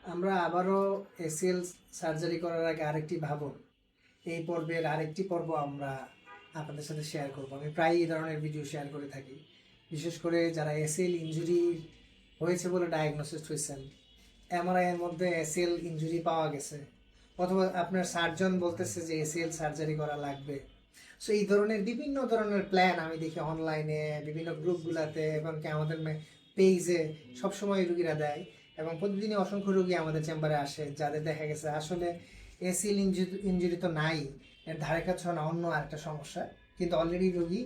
আমরা আবারও ACL surgery করার আগে আরেকটি ভাবুন এই পর্বের আরেকটি পর্ব আমরা আপনাদের সাথে শেয়ার করব। আমি প্রায় এই ধরনের ভিডিও শেয়ার করে থাকি, বিশেষ করে যারা এসিএল ইনজুরি হয়েছে বলে ডায়াগনোসিস হয়েছেন, এমআরআই এর মধ্যে এসিএল ইনজুরি পাওয়া গেছে, অথবা আপনার সার্জন বলতেছে যে এসিএল সার্জারি করা লাগবে। সো এই ধরনের বিভিন্ন ধরনের প্ল্যান আমি দেখি অনলাইনে বিভিন্ন গ্রুপগুলোতে এবং কি আমাদের পেজে সবসময় রুগীরা দেয়, এবং প্রতিদিনই অসংখ্য রুগী আমাদের চেম্বারে আসে যাদের দেখা গেছে আসলে এসিএল ইনজুরি তো নাই, এর ধারে কাছে না অন্য আরেকটা সমস্যা, কিন্তু অলরেডি রুগী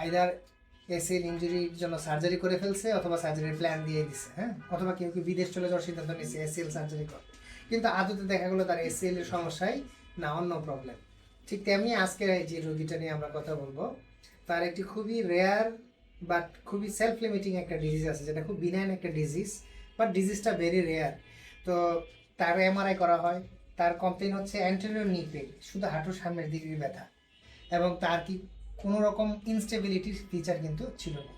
আইদার এসিএল ইনজুরির জন্য সার্জারি করে ফেলছে অথবা সার্জারির প্ল্যান দিয়ে দিছে, হ্যাঁ, অথবা কেউ কেউ বিদেশ চলে যাওয়ার সিদ্ধান্ত নিয়েছে এসিএল সার্জারি করে, কিন্তু আদতে দেখা গেলো তার এসিএল এর সমস্যাই না অন্য প্রবলেম। ঠিক তেমনি আজকে যে রোগীটা নিয়ে আমরা কথা বলবো, তার একটি খুবই রেয়ার বাট খুবই সেলফ লিমিটিং একটা ডিজিজ আছে, যেটা খুব বিনাইন একটা ডিজিজ, বাট ডিজিজটা ভেরি রেয়ার। তো তার এমআরআই করা হয়, তার কমপ্লেন হচ্ছে অ্যান্টেরিয়র নি পেইন, শুধু হাঁটুর সামনের দিকের ব্যথা, এবং তার কি কোনো রকম ইনস্টেবিলিটির ফিচার কিন্তু ছিল না।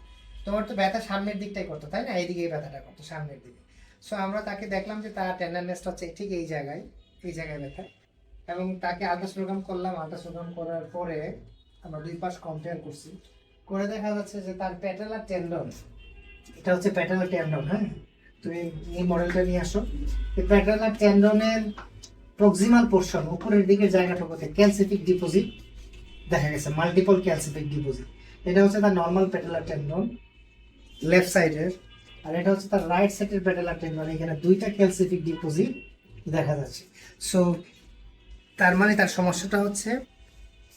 তোমার তো ব্যথা সামনের দিকটাই করতো, তাই না? এইদিকে এই ব্যথাটা করতো সামনের দিকে। সো আমরা তাকে দেখলাম যে তার টেন্ডারনেসটা হচ্ছে ঠিক এই জায়গায় ব্যথা, এবং তাকে আল্ট্রাসোনোগ্রাম করলাম। আল্ট্রাসোনোগ্রাম করার পরে আমরা দুই পাশ কম্পেয়ার করছি, করে দেখা যাচ্ছে যে তার প্যাটেলার টেন্ডন, এটা হচ্ছে প্যাটেলার টেন্ডন, হ্যাঁ, তুমি এই মডেলটা নিয়ে আসো। এই প্যাটেলার টেন্ডনের প্রক্সিমাল পোর্শন উপরের দিকে জায়গাটাতে ক্যালসিফিক ডিপোজিট দেখা গেছে, মাল্টিপল ক্যালসিফিক ডিপোজিট। এটা হচ্ছে তার নর্মাল প্যাটেলার টেন্ডন লেফট সাইডের, আর এটা হচ্ছে তার রাইট সাইডের প্যাটেলার টেন্ডন, এখানে দুইটা ক্যালসিফিক ডিপোজিট দেখা যাচ্ছে। সো তার মানে তার সমস্যাটা হচ্ছে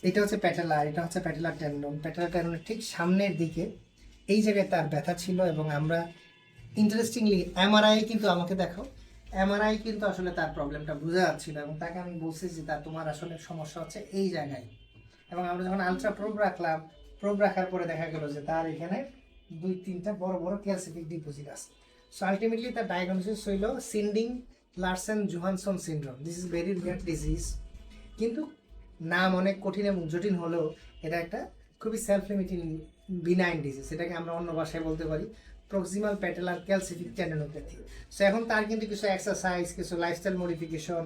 এটা হচ্ছে প্যাটেলা, এটা হচ্ছে প্যাটেলার টেন্ডন। প্যাটেলার টেন্ডনের ঠিক সামনের দিকে এই জায়গায় তার ব্যথা ছিল, এবং আমরা ইন্টারেস্টিংলি এমআরআই কিন্তু আমাকে দেখো, এমআরআই কিন্তু আসলে তার প্রবলেমটা বোঝা যাচ্ছিল, এবং তাকে আমি বলছি যে তোমার আসলে সমস্যা হচ্ছে এই জায়গায়। এবং আমরা যখন আলট্রা প্রোব রাখলাম, প্রোব রাখার পরে দেখা গেল যে তার এখানে দুই তিনটা বড় বড় ক্যালসিফিক ডিপোজিট আছে। সো আলটিমেটলি তার ডায়াগনোসিস হইল Sinding Larsen Johansson syndrome. This is very rare disease, কিন্তু নাম অনেক কঠিন এবং জটিল হলেও এটা একটা খুবই সেলফ লিমিটিং বিনাইন ডিজিজ। এটাকে আমরা অন্য ভাষায় বলতে পারি প্রক্সিমাল প্যাটেলার ক্যালসিফিক টেন্ডনোপ্যাথি। সো এখন তার কিন্তু কিছু এক্সারসাইজ, কিছু লাইফস্টাইল মডিফিকেশন,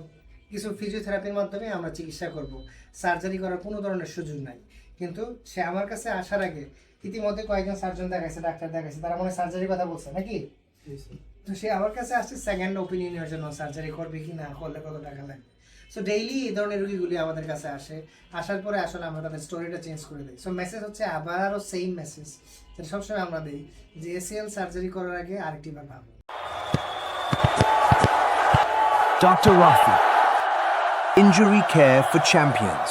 কিছু ফিজিওথেরাপির মাধ্যমে আমরা চিকিৎসা করব। সার্জারি করার কোনো ধরনের সুযোগ নাই। কিন্তু সে আমার কাছে আসার আগে ইতিমধ্যে কয়েকজন সার্জন দেখাইছে, ডাক্তার দেখাইছে, তারা মনে সার্জারির কথা বলছে নাকি। তো সে আমার কাছে আসছে সেকেন্ড ওপিনিয়নের জন্য, সার্জারি করবে কি না, করলে কত টাকা লাগবে। সো ডেইলি এই ধরনের রুগীগুলি আমাদের কাছে আসে, আসার পরে আসলে আমরা তাদের স্টোরিটা চেঞ্জ করে দিই। সো মেসেজ হচ্ছে আবারও সেম মেসেজ, যেটা সবসময় আমরা দিই, যে এসিএল সার্জারি করার আগে আরেকটি বার ভাবো। Dr. Rafi, Injury Care for Champions.